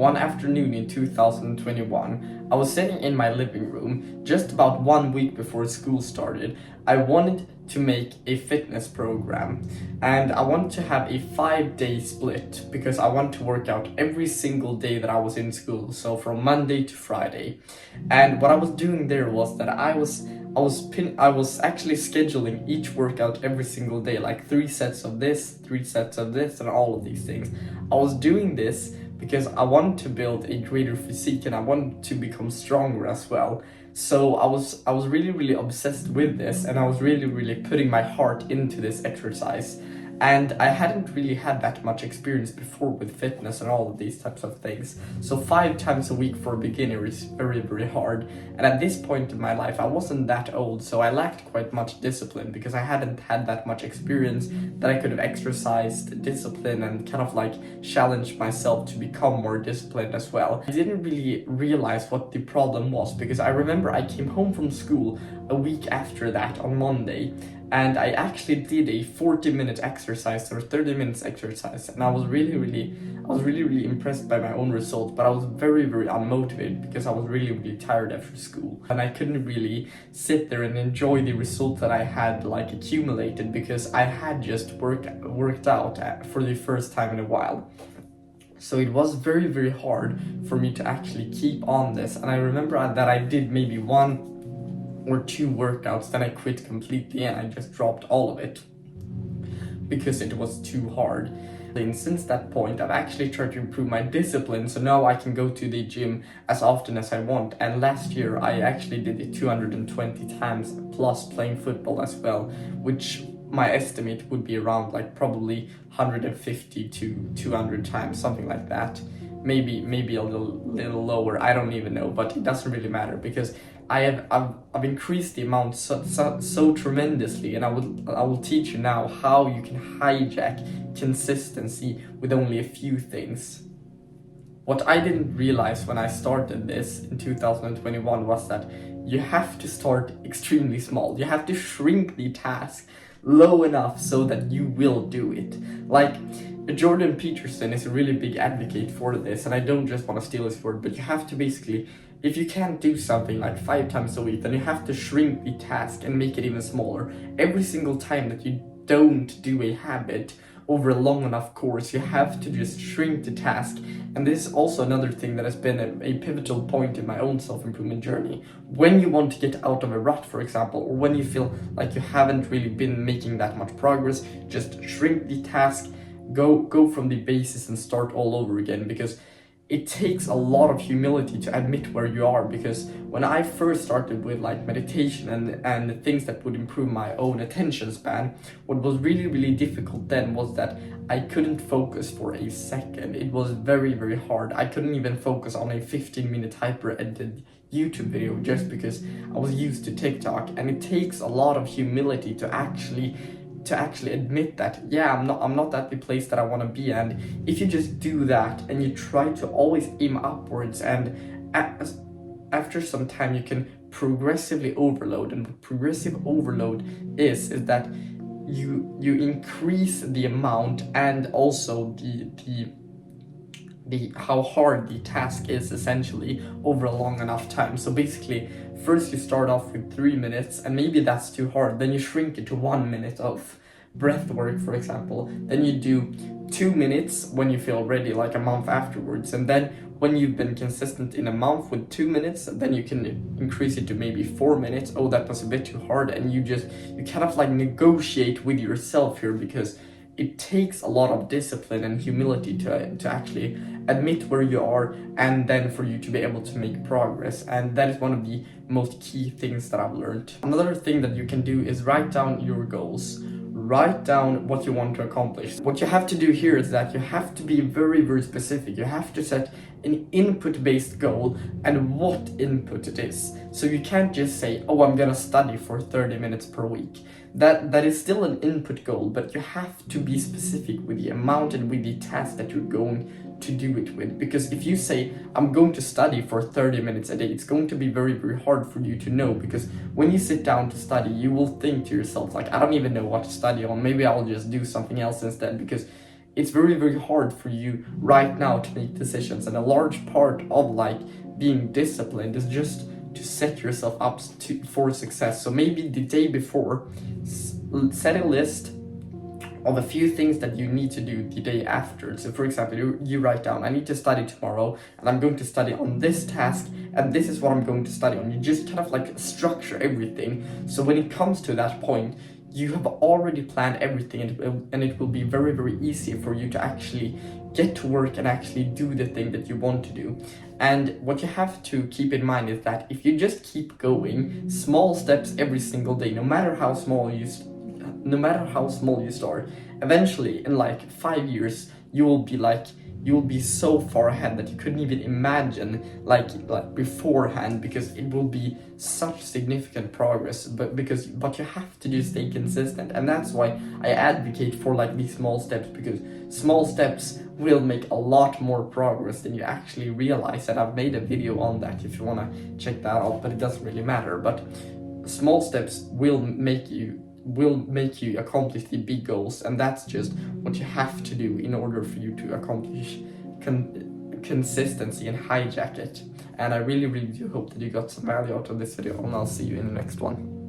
One afternoon in 2021, I was sitting in my living room just about 1 week before school started. I wanted to make a fitness program and I wanted to have a 5-day split because I wanted to work out every single day that I was in school, so from Monday to Friday. And what I was doing there was that I was actually scheduling each workout every single day, like 3 sets of this, 3 sets of this, and all of these things. I was doing this because I wanted to build a greater physique and I wanted to become stronger as well. So I was really obsessed with this, and I was really putting my heart into this exercise. And I hadn't really had that much experience before with fitness and all of these types of things. So 5 times a week for a beginner is very hard. And at this point in my life, I wasn't that old, so I lacked quite much discipline because I hadn't had that much experience that I could have exercised discipline and kind of like challenged myself to become more disciplined as well. I didn't really realize what the problem was because I remember I came home from school a week after that on Monday, and I actually did a 40-minute exercise or 30 minutes exercise, and I was really impressed by my own result, but I was very unmotivated because I was really tired after school, and I couldn't really sit there and enjoy the result that I had like accumulated because I had just worked out for the first time in a while. So it was very hard for me to actually keep on this, and I remember that I did maybe 1 or 2 workouts, then I quit completely and I just dropped all of it because it was too hard. And since that point, I've actually tried to improve my discipline, so now I can go to the gym as often as I want. And last year I actually did it 220 times plus playing football as well, which my estimate would be around like probably 150 to 200 times, something like that. Maybe a little lower, I don't even know, but it doesn't really matter because I've increased the amount so tremendously, and I will teach you now how you can hijack consistency with only a few things. What I didn't realize when I started this in 2021 was that you have to start extremely small. You have to shrink the task low enough so that you will do it. Like, Jordan Peterson is a really big advocate for this, and I don't just want to steal his word, but you have to basically, if you can't do something like 5 times a week, then you have to shrink the task and make it even smaller. Every single time that you don't do a habit over a long enough course, you have to just shrink the task. And this is also another thing that has been a pivotal point in my own self-improvement journey. When you want to get out of a rut, for example, or when you feel like you haven't really been making that much progress, just shrink the task, go from the basis and start all over again, because it takes a lot of humility to admit where you are. Because when I first started with like meditation and the things that would improve my own attention span, what was really difficult then was that I couldn't focus for a second. It was very hard. I couldn't even focus on a 15-minute hyper-edited YouTube video just because I was used to TikTok. And it takes a lot of humility to actually admit that, yeah, I'm not at the place that I want to be. And if you just do that and you try to always aim upwards, and after some time you can progressively overload. And what progressive overload is that you increase the amount and also the how hard the task is essentially over a long enough time. So basically, first you start off with 3 minutes, and maybe that's too hard. Then you shrink it to 1 minute of breath work, for example. Then you do 2 minutes when you feel ready, like a month afterwards. And then when you've been consistent in a month with 2 minutes, then you can increase it to maybe 4 minutes. Oh, that was a bit too hard. And you kind of like negotiate with yourself here, because it takes a lot of discipline and humility to actually admit where you are, and then for you to be able to make progress. And that is one of the most key things that I've learned. Another thing that you can do is write down your goals. Write down what you want to accomplish. What you have to do here is that you have to be very specific. You have to set an input-based goal and what input it is. So you can't just say, oh, I'm gonna study for 30 minutes per week. That is still an input goal, but you have to be specific with the amount and with the task that you're going to do it with. Because if you say, I'm going to study for 30 minutes a day, it's going to be very hard for you to know, because when you sit down to study, you will think to yourself, like, I don't even know what to study on, maybe I'll just do something else instead, because it's very, very hard for you right now to make decisions. And a large part of like being disciplined is just to set yourself up for success. So maybe the day before, set a list of a few things that you need to do the day after. So for example, you write down, I need to study tomorrow, and I'm going to study on this task, and this is what I'm going to study on. You just kind of like structure everything, so when it comes to that point, you have already planned everything, and it will be very, very easy for you to actually get to work and actually do the thing that you want to do. And what you have to keep in mind is that if you just keep going, small steps every single day, no matter how small you start, eventually in like 5 years you will be so far ahead that you couldn't even imagine like beforehand, because it will be such significant progress. But you have to just stay consistent, and that's why I advocate for like these small steps, because small steps will make a lot more progress than you actually realize. And I've made a video on that if you want to check that out, but it doesn't really matter. But small steps will make you accomplish the big goals, and that's just what you have to do in order for you to accomplish consistency and hijack it. And I really, really do hope that you got some value out of this video, and I'll see you in the next one.